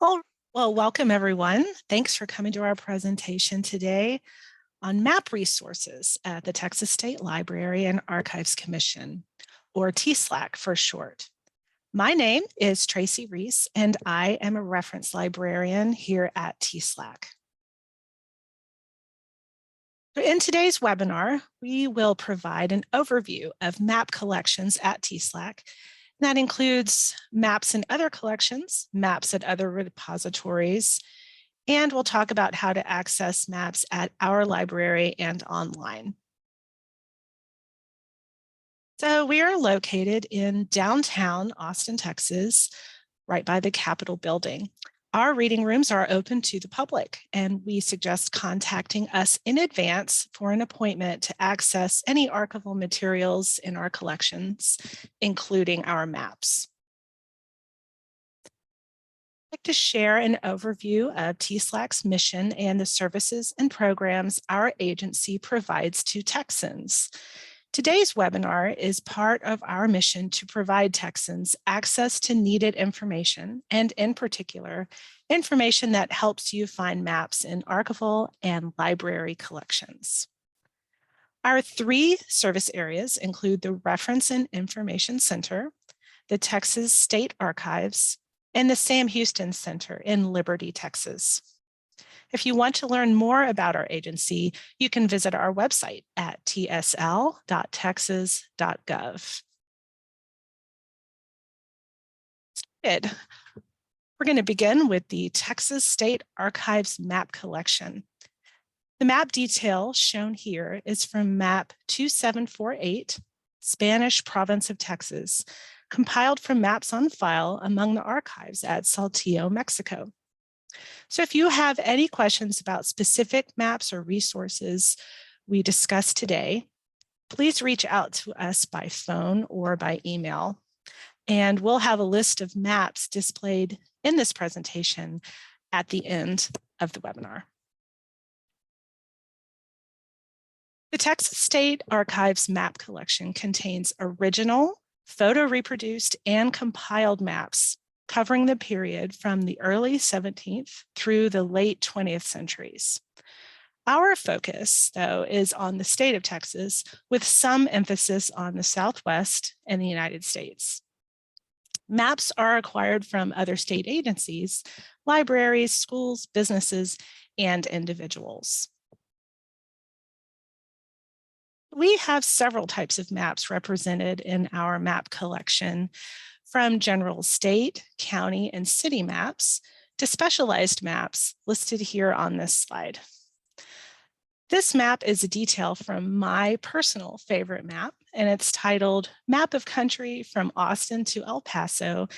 Oh, well, welcome everyone. Thanks for coming to our presentation today on map resources at the Texas State Library and Archives Commission, or TSLAC for short. My name is Tracy Reese, and I am a reference librarian here at TSLAC. In today's webinar, we will provide an overview of map collections at TSLAC. That includes maps in other collections, maps at other repositories, and we'll talk about how to access maps at our library and online. So we are located in downtown Austin, Texas, right by the Capitol building. Our reading rooms are open to the public, and we suggest contacting us in advance for an appointment to access any archival materials in our collections, including our maps. I'd like to share an overview of TSLAC's mission and the services and programs our agency provides to Texans. Today's webinar is part of our mission to provide Texans access to needed information, and in particular, information that helps you find maps in archival and library collections. Our three service areas include the Reference and Information Center, the Texas State Archives, and the Sam Houston Center in Liberty, Texas. If you want to learn more about our agency, you can visit our website at tsl.texas.gov. We're going to begin with the Texas State Archives map collection. The map detail shown here is from map 2748, Spanish Province of Texas, compiled from maps on file among the archives at Saltillo, Mexico. So if you have any questions about specific maps or resources we discussed today, please reach out to us by phone or by email. And we'll have a list of maps displayed in this presentation at the end of the webinar. The Texas State Archives map collection contains original, photo reproduced, and compiled maps covering the period from the early 17th through the late 20th centuries. Our focus, though, is on the state of Texas, with some emphasis on the Southwest and the United States. Maps are acquired from other state agencies, libraries, schools, businesses, and individuals. We have several types of maps represented in our map collection, from general state, county, and city maps to specialized maps listed here on this slide. This map is a detail from my personal favorite map, and it's titled Map of Country from Austin to El Paso,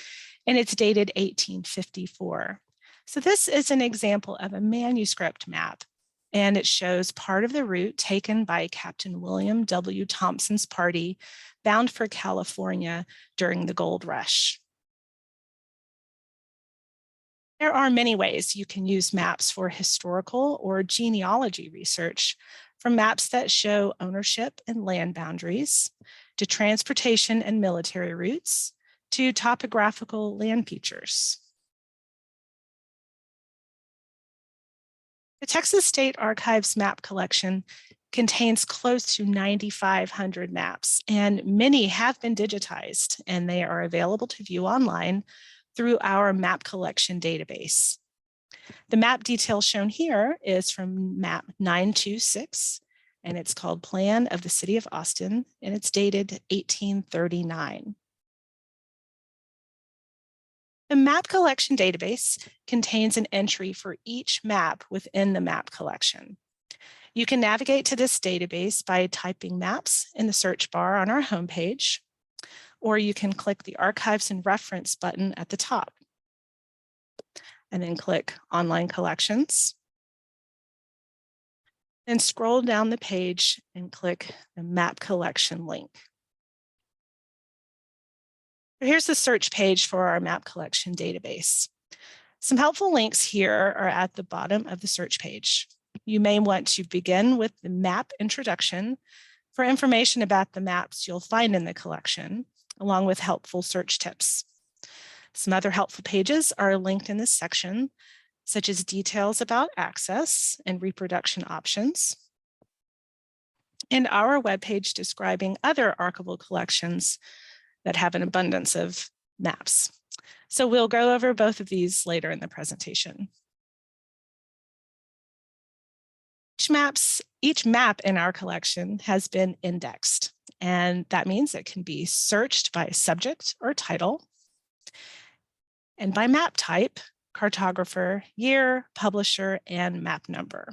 and it's dated 1854. So this is an example of a manuscript map, and it shows part of the route taken by Captain William W. Thompson's party bound for California during the gold rush. There are many ways you can use maps for historical or genealogy research, from maps that show ownership and land boundaries, to transportation and military routes, to topographical land features. The Texas State Archives map collection contains close to 9,500 maps, and many have been digitized, and they are available to view online through our map collection database. The map detail shown here is from map 926, and it's called Plan of the City of Austin, and it's dated 1839. The map collection database contains an entry for each map within the map collection. You can navigate to this database by typing maps in the search bar on our homepage, or you can click the Archives and Reference button at the top, and then click Online Collections. Then scroll down the page and click the Map Collection link. Here's the search page for our map collection database. Some helpful links here are at the bottom of the search page. You may want to begin with the map introduction for information about the maps you'll find in the collection, along with helpful search tips. Some other helpful pages are linked in this section, such as details about access and reproduction options, and our webpage describing other archival collections that have an abundance of maps. So we'll go over both of these later in the presentation. Each map in our collection has been indexed, and that means it can be searched by subject or title, and by map type, cartographer, year, publisher, and map number.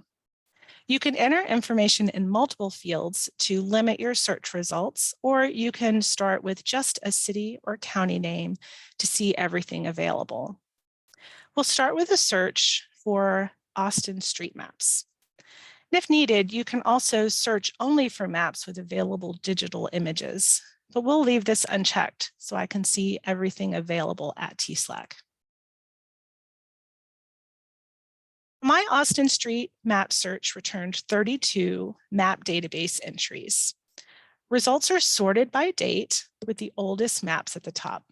You can enter information in multiple fields to limit your search results, or you can start with just a city or county name to see everything available. We'll start with a search for Austin street maps. And if needed, you can also search only for maps with available digital images, but we'll leave this unchecked so I can see everything available at TSLAC. My Austin Street map search returned 32 map database entries. Results are sorted by date with the oldest maps at the top.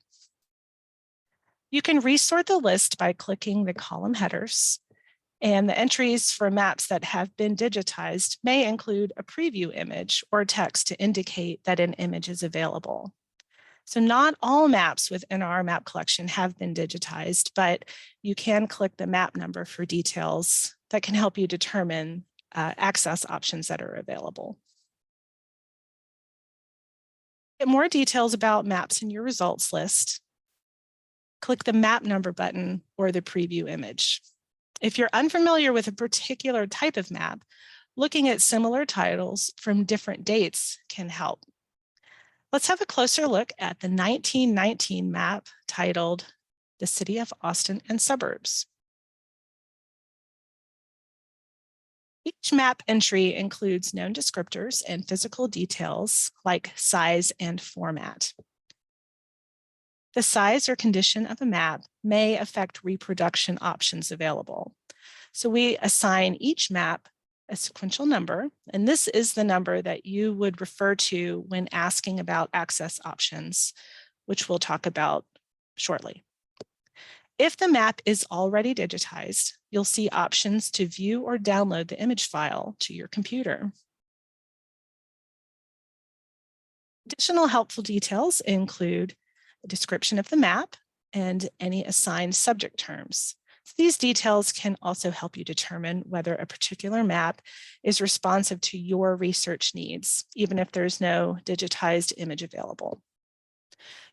You can resort the list by clicking the column headers, and the entries for maps that have been digitized may include a preview image or text to indicate that an image is available. So not all maps within our map collection have been digitized, but you can click the map number for details that can help you determine access options that are available. Get more details about maps in your results list. Click the map number button or the preview image. If you're unfamiliar with a particular type of map, looking at similar titles from different dates can help. Let's have a closer look at the 1919 map titled The City of Austin and Suburbs. Each map entry includes known descriptors and physical details like size and format. The size or condition of a map may affect reproduction options available. So we assign each map a sequential number, and this is the number that you would refer to when asking about access options, which we'll talk about shortly. If the map is already digitized, you'll see options to view or download the image file to your computer. Additional helpful details include a description of the map and any assigned subject terms. These details can also help you determine whether a particular map is responsive to your research needs, even if there's no digitized image available.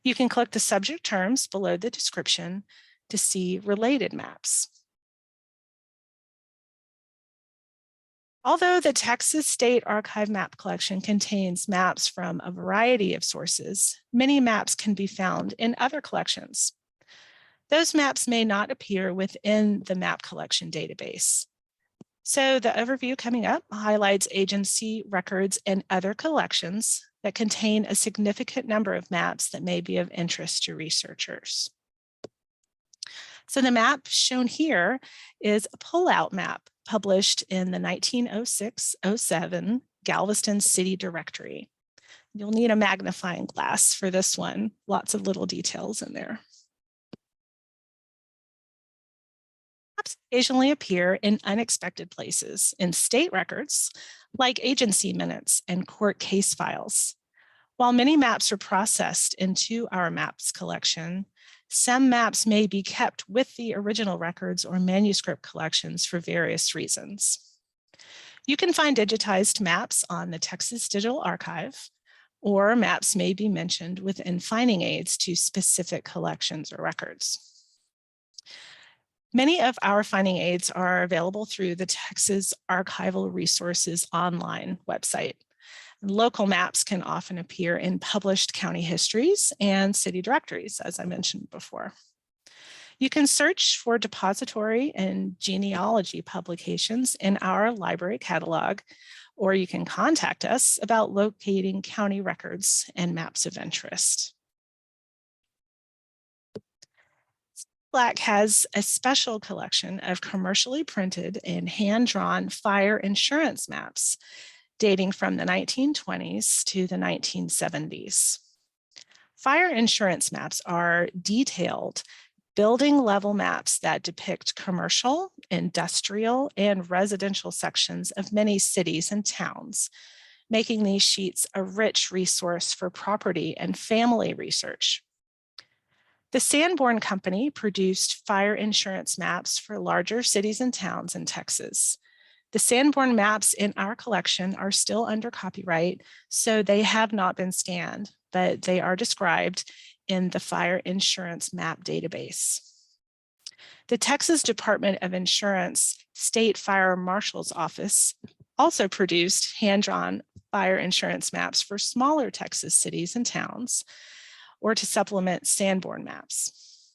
You can click the subject terms below the description to see related maps. Although the Texas State Archive map collection contains maps from a variety of sources, many maps can be found in other collections. Those maps may not appear within the map collection database. So the overview coming up highlights agency records and other collections that contain a significant number of maps that may be of interest to researchers. So the map shown here is a pullout map published in the 1906-07 Galveston City Directory. You'll need a magnifying glass for this one, lots of little details in there. Maps occasionally appear in unexpected places in state records, like agency minutes and court case files. While many maps are processed into our maps collection, some maps may be kept with the original records or manuscript collections for various reasons. You can find digitized maps on the Texas Digital Archive, or maps may be mentioned within finding aids to specific collections or records. Many of our finding aids are available through the Texas Archival Resources online website. Local maps can often appear in published county histories and city directories, as I mentioned before. You can search for depository and genealogy publications in our library catalog, or you can contact us about locating county records and maps of interest. TSLAC has a special collection of commercially printed and hand-drawn fire insurance maps dating from the 1920s to the 1970s. Fire insurance maps are detailed building level maps that depict commercial, industrial, and residential sections of many cities and towns, making these sheets a rich resource for property and family research. The Sanborn Company produced fire insurance maps for larger cities and towns in Texas. The Sanborn maps in our collection are still under copyright, so they have not been scanned, but they are described in the Fire Insurance Map database. The Texas Department of Insurance State Fire Marshal's Office also produced hand-drawn fire insurance maps for smaller Texas cities and towns, or to supplement Sanborn maps.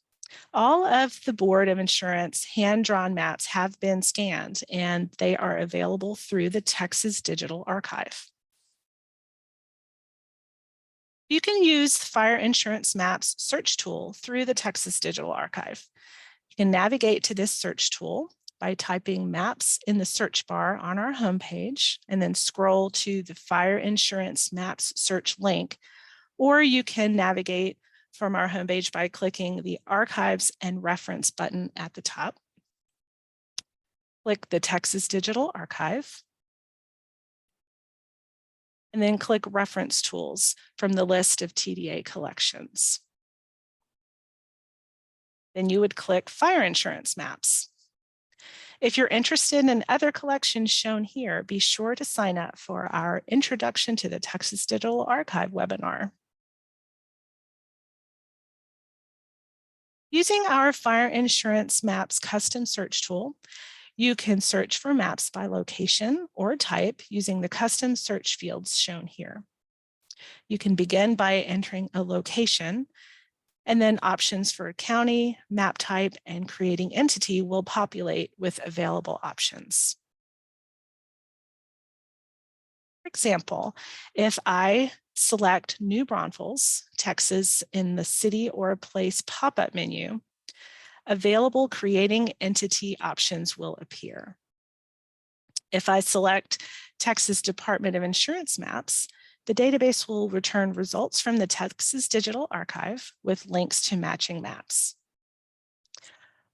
All of the Board of Insurance hand-drawn maps have been scanned, and they are available through the Texas Digital Archive. You can use the Fire Insurance Maps search tool through the Texas Digital Archive. You can navigate to this search tool by typing maps in the search bar on our homepage and then scroll to the Fire Insurance Maps search link, or you can navigate from our homepage by clicking the Archives and Reference button at the top. Click the Texas Digital Archive, and then click Reference Tools from the list of TDA collections. Then you would click Fire Insurance Maps. If you're interested in other collections shown here, be sure to sign up for our Introduction to the Texas Digital Archive webinar. Using our Fire Insurance Maps custom search tool, you can search for maps by location or type using the custom search fields shown here. You can begin by entering a location, and then options for county, map type, and creating entity will populate with available options. For example, if I select New Braunfels, Texas in the city or place pop-up menu, available creating entity options will appear. If I select Texas Department of Insurance Maps, the database will return results from the Texas Digital Archive with links to matching maps.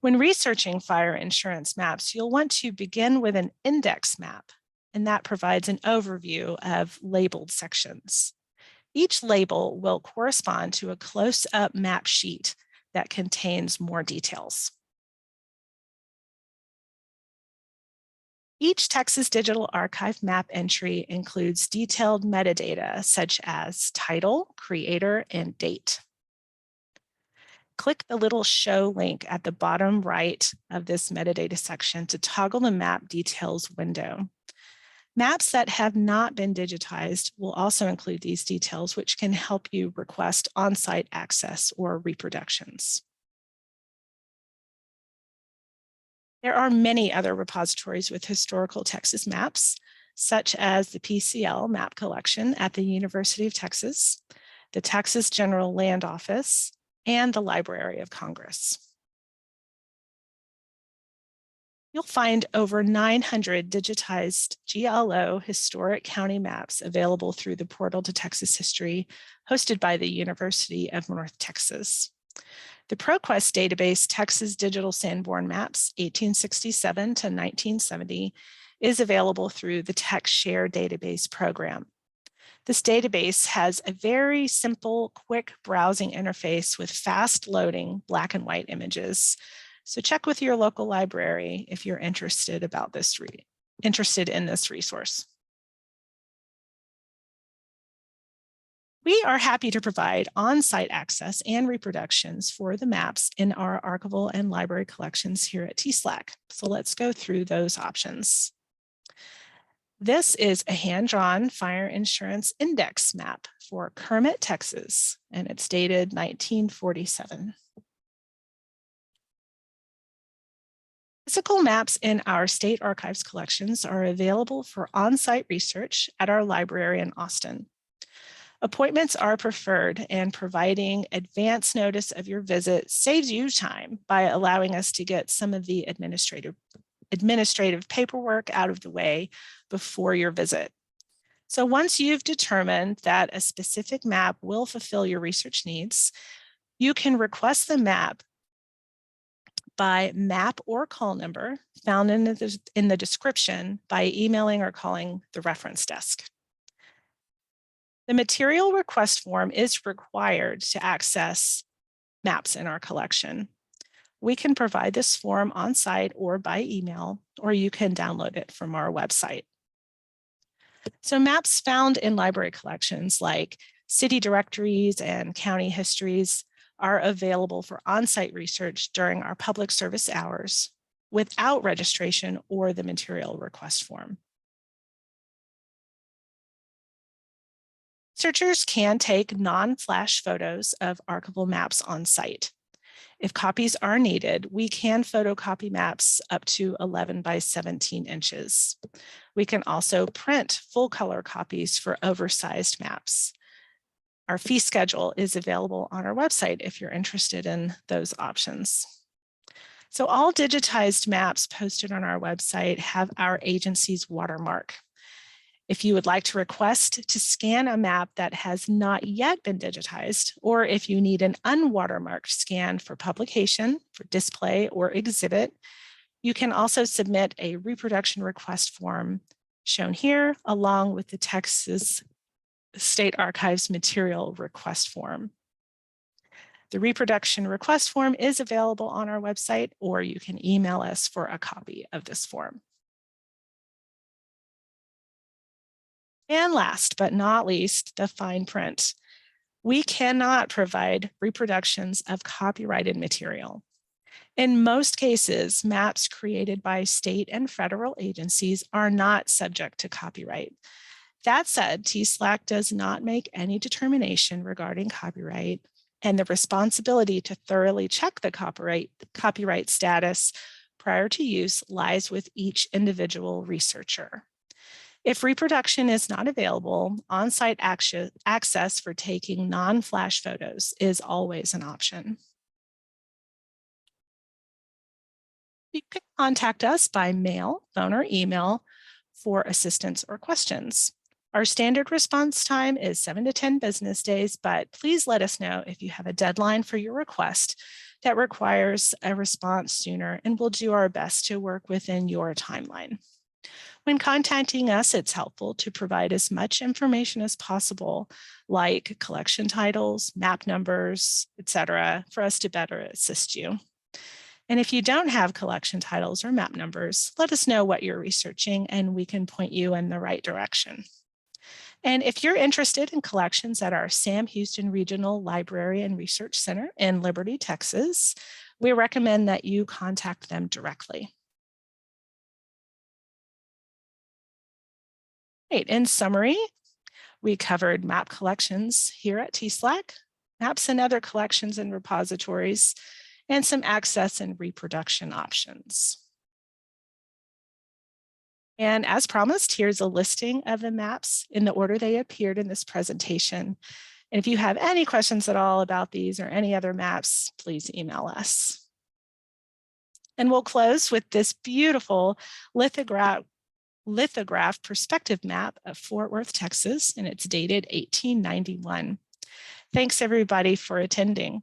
When researching fire insurance maps, you'll want to begin with an index map, and that provides an overview of labeled sections. Each label will correspond to a close-up map sheet that contains more details. Each Texas Digital Archive map entry includes detailed metadata such as title, creator, and date. Click the little show link at the bottom right of this metadata section to toggle the map details window. Maps that have not been digitized will also include these details, which can help you request on-site access or reproductions. There are many other repositories with historical Texas maps, such as the PCL Map Collection at the University of Texas, the Texas General Land Office, and the Library of Congress. You'll find over 900 digitized GLO historic county maps available through the Portal to Texas History, hosted by the University of North Texas. The ProQuest database, Texas Digital Sanborn Maps, 1867 to 1970, is available through the TexShare database program. This database has a very simple, quick browsing interface with fast loading black and white images. So check with your local library if you're interested in this resource. We are happy to provide on-site access and reproductions for the maps in our archival and library collections here at TSLAC. So let's go through those options. This is a hand-drawn fire insurance index map for Kermit, Texas, and it's dated 1947. Physical maps in our state archives collections are available for on-site research at our library in Austin. Appointments are preferred, and providing advance notice of your visit saves you time by allowing us to get some of the administrative paperwork out of the way before your visit. So once you've determined that a specific map will fulfill your research needs, you can request the map by map or call number found in the description by emailing or calling the reference desk. The material request form is required to access maps in our collection. We can provide this form on site or by email, or you can download it from our website. So maps found in library collections like city directories and county histories are available for on-site research during our public service hours without registration or the material request form. Searchers can take non-flash photos of archival maps on site. If copies are needed, we can photocopy maps up to 11 by 17 inches. We can also print full color copies for oversized maps. Our fee schedule is available on our website if you're interested in those options. So all digitized maps posted on our website have our agency's watermark. If you would like to request to scan a map that has not yet been digitized, or if you need an unwatermarked scan for publication, for display, or exhibit, you can also submit a reproduction request form shown here, along with the Texas State Archives material request form. The reproduction request form is available on our website, or you can email us for a copy of this form. And last but not least, the fine print. We cannot provide reproductions of copyrighted material. In most cases, maps created by state and federal agencies are not subject to copyright. That said, TSLAC does not make any determination regarding copyright, and the responsibility to thoroughly check the copyright status prior to use lies with each individual researcher. If reproduction is not available, on-site access for taking non-flash photos is always an option. You can contact us by mail, phone, or email for assistance or questions. Our standard response time is 7 to 10 business days, but please let us know if you have a deadline for your request that requires a response sooner, and we'll do our best to work within your timeline. When contacting us, it's helpful to provide as much information as possible, like collection titles, map numbers, etc., for us to better assist you. And if you don't have collection titles or map numbers, let us know what you're researching and we can point you in the right direction. And if you're interested in collections at our Sam Houston Regional Library and Research Center in Liberty, Texas, we recommend that you contact them directly. Right, in summary, we covered map collections here at TSLAC, maps and other collections and repositories, and some access and reproduction options. And as promised, here's a listing of the maps in the order they appeared in this presentation. And if you have any questions at all about these or any other maps, please email us. And we'll close with this beautiful lithograph perspective map of Fort Worth, Texas, and it's dated 1891. Thanks everybody for attending.